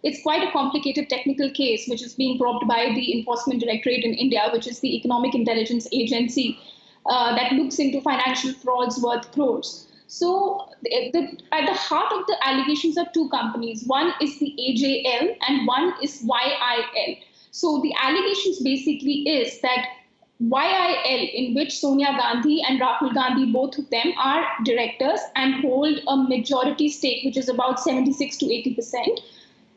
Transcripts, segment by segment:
It's quite a complicated technical case, which is being probed by the Enforcement Directorate in India, which is the economic intelligence agency that looks into financial frauds worth crores. So at the heart of the allegations are two companies. One is the AJL and one is YIL. So the allegations basically is that YIL, in which Sonia Gandhi and Rahul Gandhi, both of them are directors and hold a majority stake, which is about 76 to 80%,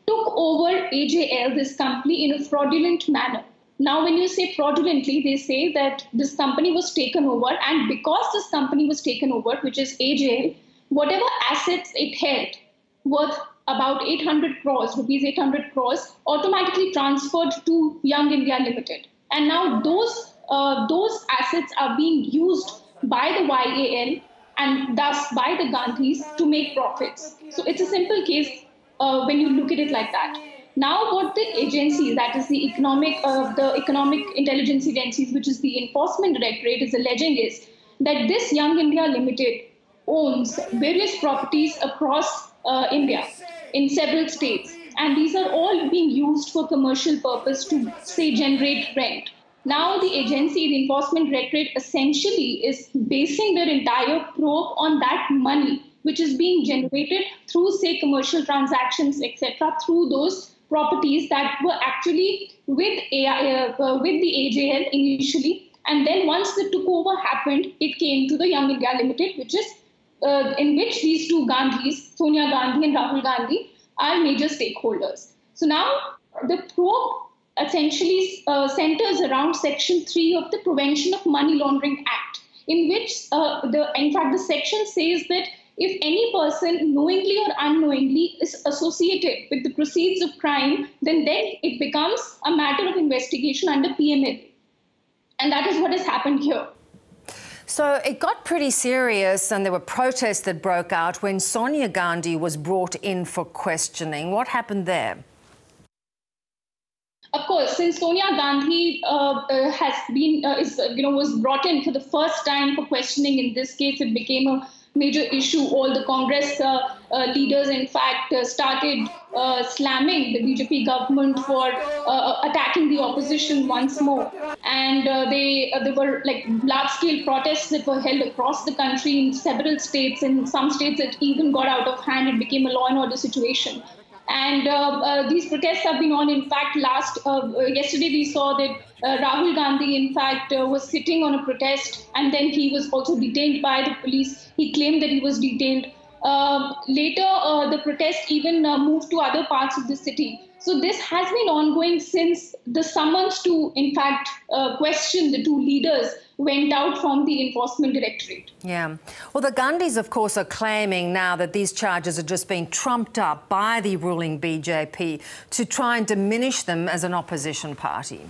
took over AJL, this company, in a fraudulent manner. Now, when you say fraudulently, they say that this company was taken over, and because this company was taken over, which is AJL, whatever assets it held worth about 800 crores, rupees 800 crores, automatically transferred to Young India Limited. And now those assets are being used by the YAL and thus by the Gandhis to make profits. So it's a simple case when you look at it like that. Now, what the agencies, that is the economic intelligence agencies, which is the Enforcement Directorate, is alleging is that this Young India Limited owns various properties across India in several states, and these are all being used for commercial purpose to, say, generate rent. Now, the agency, the Enforcement Directorate, essentially is basing their entire probe on that money, which is being generated through, say, commercial transactions, etc., through those properties that were actually with the AJL initially. And then once the takeover happened, it came to the Young India Limited, which is in which these two Gandhis, Sonia Gandhi and Rahul Gandhi, are major stakeholders. So now the probe essentially centers around Section 3 of the Prevention of Money Laundering Act, in which, in fact, the section says that if any person knowingly or unknowingly is associated with the proceeds of crime, then it becomes a matter of investigation under PML. And that is what has happened here. So it got pretty serious and there were protests that broke out when Sonia Gandhi was brought in for questioning. What happened there? Of course, since Sonia Gandhi was brought in for the first time for questioning in this case, it became a major issue. All the Congress leaders, in fact, started slamming the BJP government for attacking the opposition once more. And there were like large-scale protests that were held across the country in several states. In some states, it even got out of hand. It became a law and order situation. And these protests have been on. In fact, yesterday we saw that Rahul Gandhi, in fact, was sitting on a protest, and then he was also detained by the police. He claimed that he was detained. Later, the protest even moved to other parts of the city. So this has been ongoing since the summons to, in fact, question the two leaders went out from the Enforcement Directorate. Yeah. Well, the Gandhis, of course, are claiming now that these charges are just being trumped up by the ruling BJP to try and diminish them as an opposition party.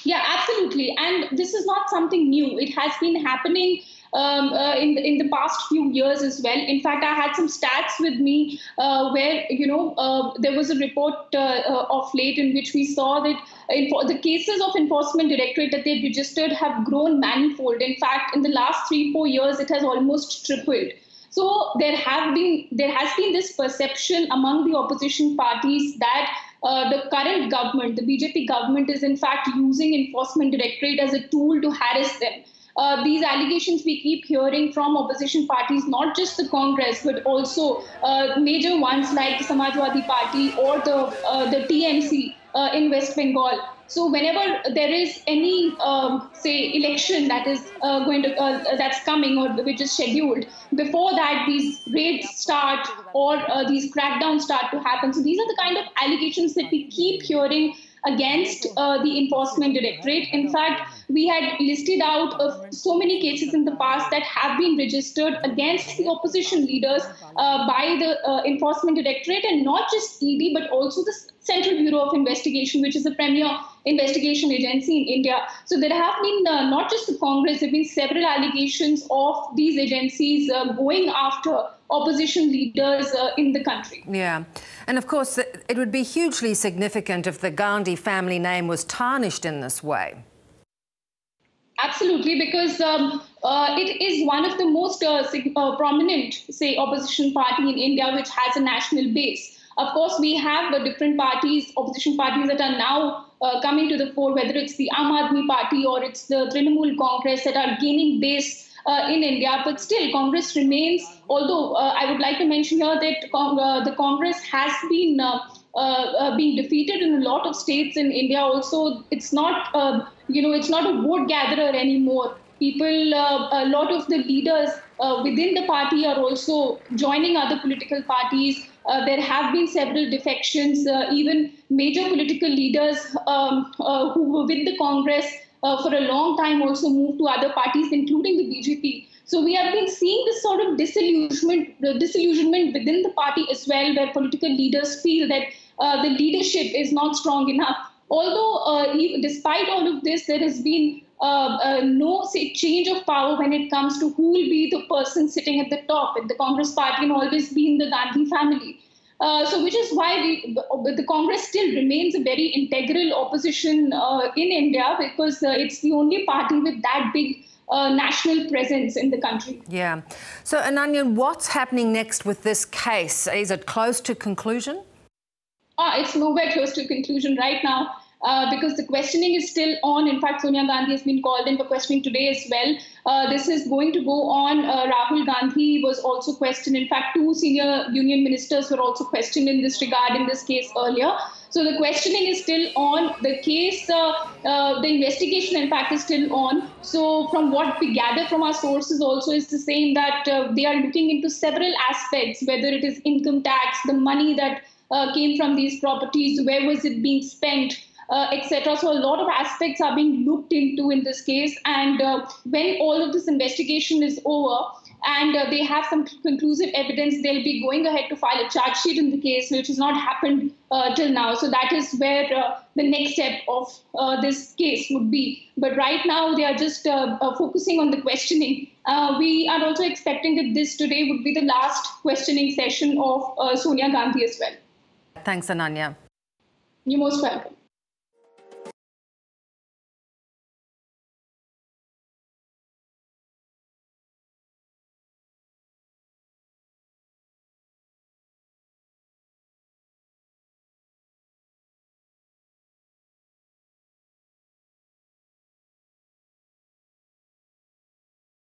Yeah, absolutely. And this is not something new. It has been happening in the past few years as well. In fact, I had some stats with me where, there was a report of late in which we saw that the cases of Enforcement Directorate that they registered have grown manifold. In fact, in the last 3-4 years, it has almost tripled. So there has been this perception among the opposition parties that the current government, the BJP government, is in fact using Enforcement Directorate as a tool to harass them. These allegations we keep hearing from opposition parties, not just the Congress, but also major ones like the Samajwadi Party or the TMC in West Bengal. So whenever there is any, say, election that is that's coming or which is scheduled, before that these raids start or these crackdowns start to happen. So these are the kind of allegations that we keep hearing against the Enforcement Directorate. In fact, we had listed out of so many cases in the past that have been registered against the opposition leaders by the Enforcement Directorate, and not just ED, but also the Central Bureau of Investigation, which is the premier investigation agency in India. So there have been not just the Congress, there have been several allegations of these agencies going after opposition leaders in the country. Yeah. And of course, it would be hugely significant if the Gandhi family name was tarnished in this way. Absolutely, because it is one of the most prominent, say, opposition party in India, which has a national base. Of course, we have different parties, opposition parties that are now coming to the fore, whether it's the Aam Aadmi Party or it's the Trinamool Congress that are gaining base in India. But still, Congress remains, although I would like to mention here that the Congress has been being defeated in a lot of states in India. Also, it's not, it's not a vote gatherer anymore. People, a lot of the leaders within the party are also joining other political parties. There have been several defections. Even major political leaders who were with the Congress for a long time also moved to other parties, including the BJP. So we have been seeing this sort of disillusionment within the party as well, where political leaders feel that the leadership is not strong enough. Although, despite all of this, there has been no change of power when it comes to who will be the person sitting at the top. And the Congress party and always been the Gandhi family. So which is why the Congress still remains a very integral opposition in India, because it's the only party with that big national presence in the country. Yeah. So, Ananya, what's happening next with this case? Is it close to conclusion? It's nowhere close to conclusion right now. Because the questioning is still on. In fact, Sonia Gandhi has been called in for questioning today as well. This is going to go on. Rahul Gandhi was also questioned. In fact, 2 senior union ministers were also questioned in this regard in this case earlier. So the questioning is still on. The case, the investigation, in fact, is still on. So from what we gather from our sources also is the same, that they are looking into several aspects, whether it is income tax, the money that came from these properties, where was it being spent, etc. So a lot of aspects are being looked into in this case. And when all of this investigation is over and they have some conclusive evidence, they'll be going ahead to file a charge sheet in the case, which has not happened till now. So that is where the next step of this case would be. But right now, they are just focusing on the questioning. We are also expecting that this today would be the last questioning session of Sonia Gandhi as well. Thanks, Ananya. You're most welcome.